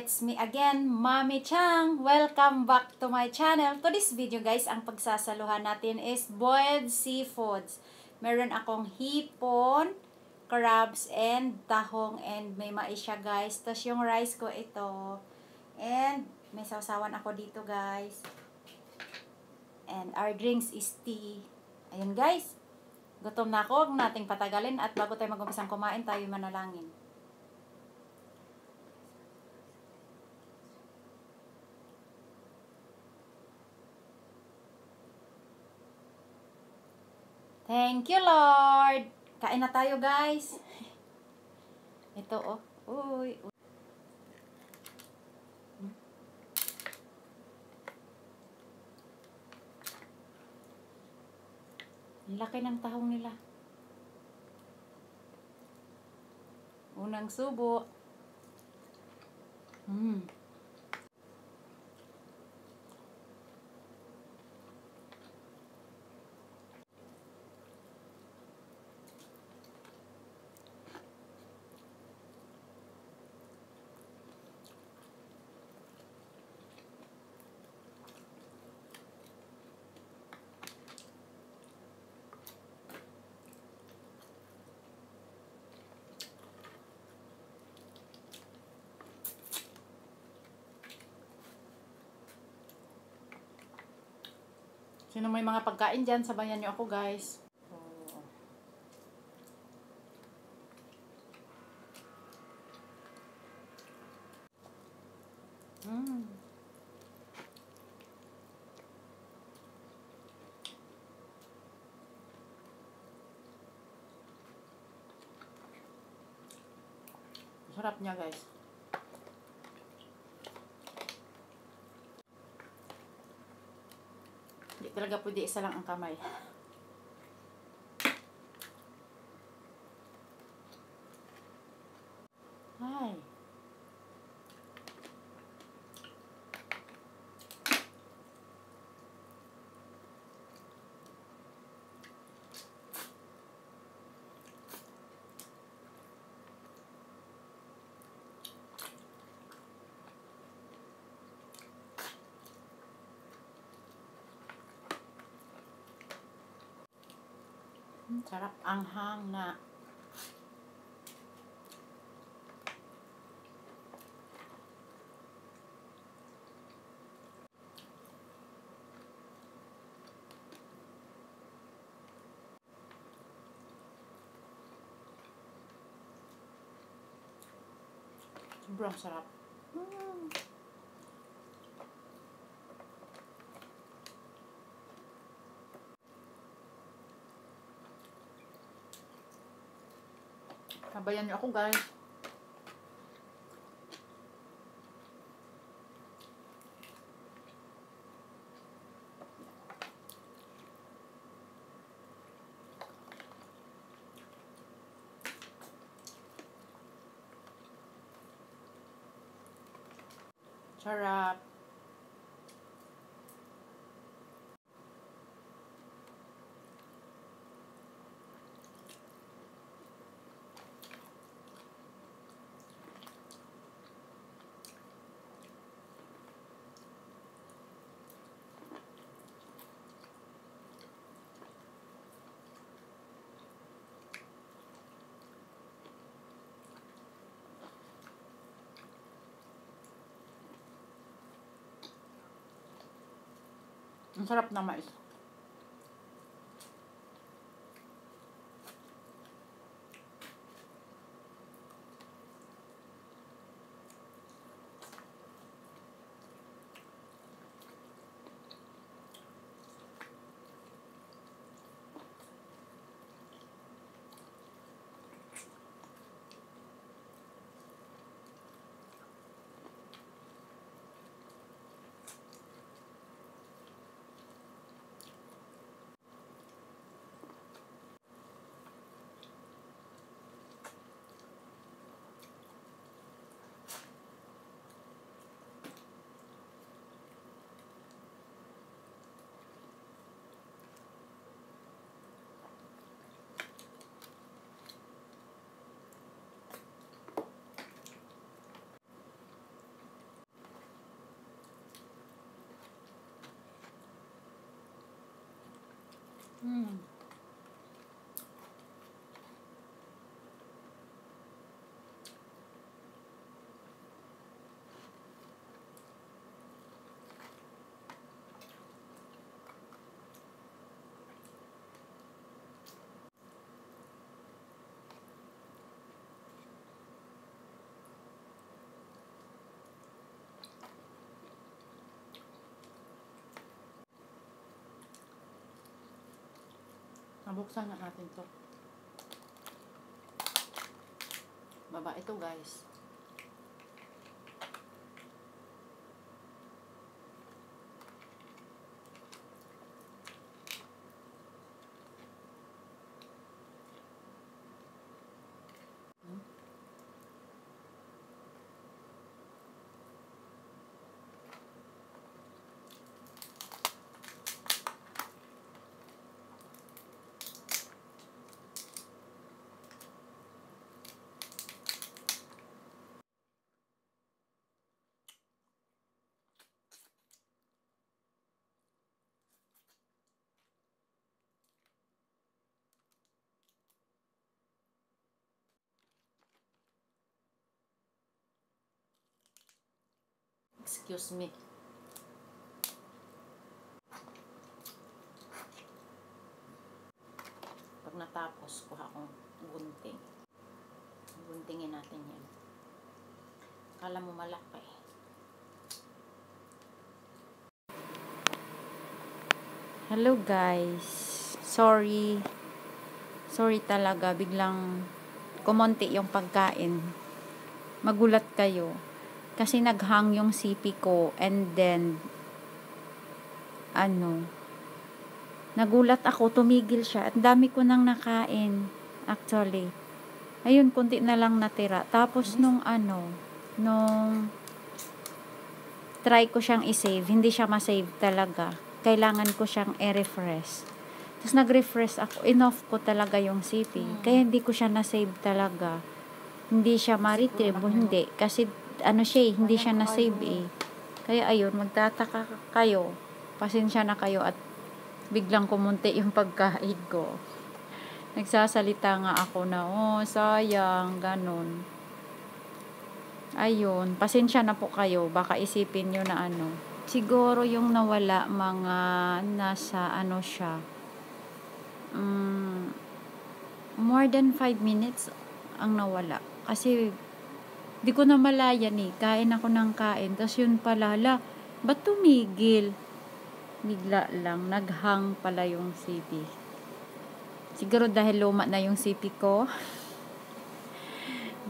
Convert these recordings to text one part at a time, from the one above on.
It's me again, Mami Chang. Welcome back to my channel. To this video guys, ang pagsasaluhan natin is boiled seafoods. Meron akong hipon, crabs, and tahong, and may mais siya guys. Tapos yung rice ko ito. And may sausawan ako dito guys. And our drinks is tea. Ayun guys. Gutom na ako. Huwag nating patagalin. At bago tayo mag-umpisang kumain, tayo manalangin. Thank you, Lord. Kain na tayo, guys. Ito, oh. Uy. Ang laki ng tahong nila. Unang subo. Sino may mga pagkain dyan, sabayan nyo ako guys. Sarap niya guys. Hindi talaga pwede isa lang ang kamay. Ay. Sarap, anghang na. Sobrang sarap. Sabayan niyo ako guys. Sarap. Ang sarap na mais. Hmm. Nabuksan na natin to. Baba ito guys. Excuse me. Pag natapos, kuha akong gunting. Guntingin natin yan. Kala mo malaki. Hello guys. Sorry. Sorry talaga. Biglang kumonti yung pagkain. Magulat kayo. Kasi naghang yung CP ko and then nagulat ako, tumigil siya. Ang dami ko nang nakain actually. Ayun, kunti na lang natira. Tapos nung try ko siyang i-save, hindi siya ma-save talaga. Kailangan ko siyang i-refresh. Tapos nag-refresh ako, inoff ko talaga yung CP. Kaya hindi ko siya na-save talaga. Hindi siya ma-retrieve, hindi. Kasi siya hindi siya na-save eh. Kaya ayun, magtataka kayo. Pasensya na kayo at biglang kumunti yung pagkain ko. Nagsasalita nga ako na, sayang, ganun. Ayun, pasensya na po kayo. Baka isipin nyo na siguro yung nawala mga nasa siya. More than 5 minutes ang nawala. Kasi di ko na malayan eh. Kain ako ng kain. Tapos yun pala, ba't tumigil? Bigla lang. Naghang pala yung CP. Siguro dahil luma na yung CP ko.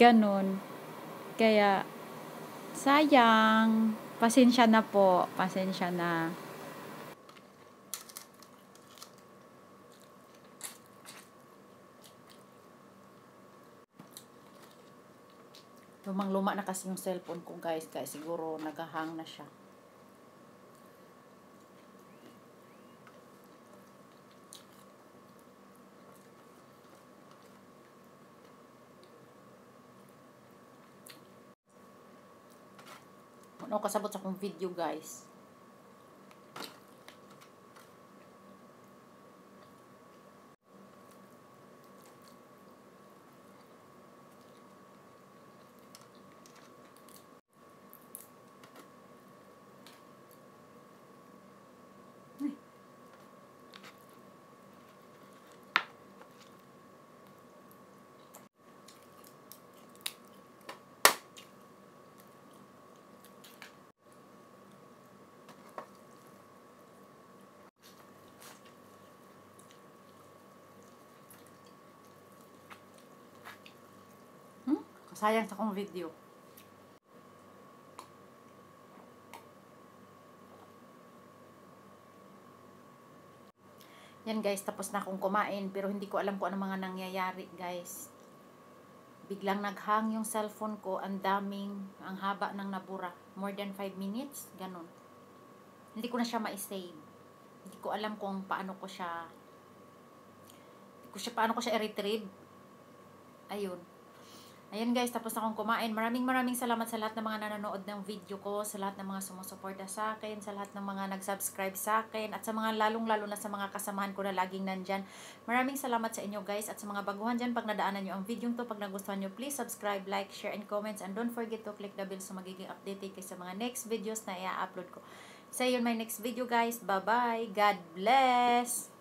Ganon. Kaya, sayang. Pasensya na po. Pasensya na. Lumang-luma na kasi yung cellphone ko guys. Kaya siguro naghahang na siya. Ano kasabot sa akong video guys. Sayang sa akong video. Yan guys, tapos na akong kumain. Pero hindi ko alam kung ano mga nangyayari guys. Biglang naghang yung cellphone ko. Ang haba ng nabura. More than 5 minutes. Ganon. Hindi ko na siya ma-save. Hindi ko alam kung paano ko siya i-retrieve. Ayun. Ayan guys, tapos akong kumain. Maraming salamat sa lahat ng mga nanonood ng video ko, sa lahat ng mga sumusuporta sa akin, sa lahat ng mga nag-subscribe sa akin, at sa mga lalong-lalo na sa mga kasamahan ko na laging nandyan. Maraming salamat sa inyo guys, at sa mga baguhan dyan, pag nadaanan nyo ang video to, pag nagustuhan nyo, please subscribe, like, share, and comments, and don't forget to click the bell so magiging updated kayo sa mga next videos na i-upload ko. See you in my next video guys. Bye-bye. God bless!